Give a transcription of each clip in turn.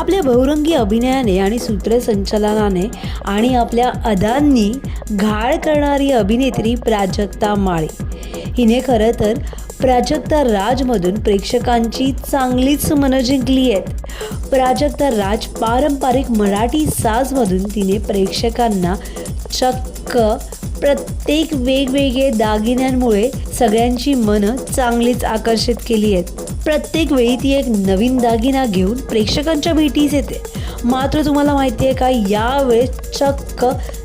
आपल्या बहुरंगी अभिनयाने आणि सूत्रसंचालनाने आणि आपल्या अदांनी घाळ करणारी अभिनेत्री प्राजक्ता माळी हिने खरं तर प्राजक्ता राजमधून प्रेक्षकांची चांगलीच मनं जिंकली आहेत। प्राजक्ता राज पारंपरिक मराठी साजमधून तिने प्रेक्षकांना चक्क प्रत्येक वेगवेगळे दागिन्यांमुळे सगळ्यांची मनं चांगलीच आकर्षित केली आहेत। प्रत्येक वेळी ती एक नवीन दागिना घेऊन प्रेक्षकांच्या भेटीस येते। मात्र तुम्हाला माहिती आहे का, यावेळेस चक्क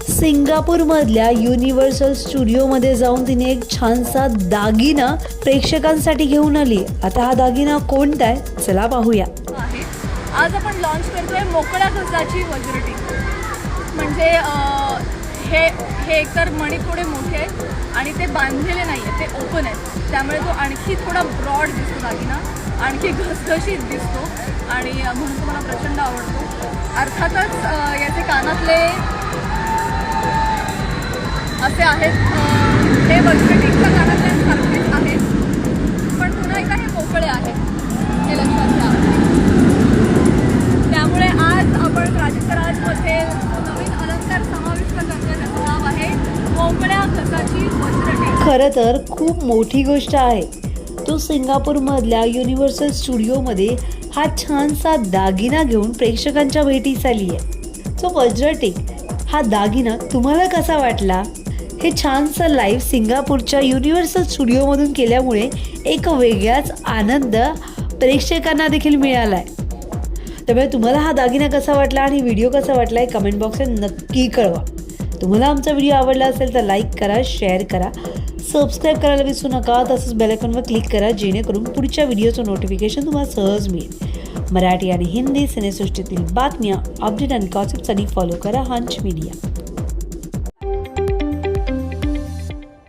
सिंगापूरमधल्या युनिव्हर्सल स्टुडिओमध्ये जाऊन तिने एक छानसा दागिना प्रेक्षकांसाठी घेऊन आली। आता हा दागिना कोणता आहे चला पाहूया। आज आपण लॉन्च करतोय मोकळ्या खचाची वज्रटी। म्हणजे हे एकतर मणी थोडे मोठे आहेत आणि ते बांधलेले नाही आहेत, ते ओपन आहेत, त्यामुळे तो आणखी थोडा ब्रॉड दिसतो दागिना, आणखी घसघशीत दिसतो आणि म्हणून तो मला प्रचंड आवडतो। अर्थातच याचे कानातले असे आहेत, हे वज्रटीच्या कानातल्यांसारखेच आहेत, पण पुन्हा एकदा हे मोकळे आहेत, हे लक्षात घ्या। त्यामुळे आज आपण प्राजक्ता राजमध्ये नवीन अलंकार समाविष्ट करतोय, त्याचं नाव आहे मोकळ्या खचाची वज्रटी। खरं तर खूप मोठी गोष्ट आहे, तो सिंगापूरमधल्या युनिव्हर्सल स्टुडिओमध्ये हा छानसा दागिना घेऊन प्रेक्षकांच्या भेटीस आली आहे। तो वज्रटीक हा दागिना तुम्हाला कसा वाटला? हे छानसं लाईव्ह सिंगापूरच्या युनिव्हर्सल स्टुडिओमधून केल्यामुळे एक वेगळाच आनंद प्रेक्षकांना देखील मिळाला आहे। त्यामुळे तुम्हाला हा दागिना कसा वाटला आणि व्हिडिओ कसा वाटला हे कमेंट बॉक्समध्ये नक्की कळवा। तुम्हाला आमचा व्हिडिओ आवडला असेल तर लाईक करा, शेअर करा, सबस्क्राईब करायला विसरू नका। तसंच बेल आयकॉनवर क्लिक करा जेणेकरून पुढच्या व्हिडिओचं नोटिफिकेशन तुम्हाला सहज मिळेल। मराठी आणि हिंदी सिनेसृष्टीतील बातम्या, अपडेट आणि गॉसिपसाठी फॉलो करा हंच मीडिया।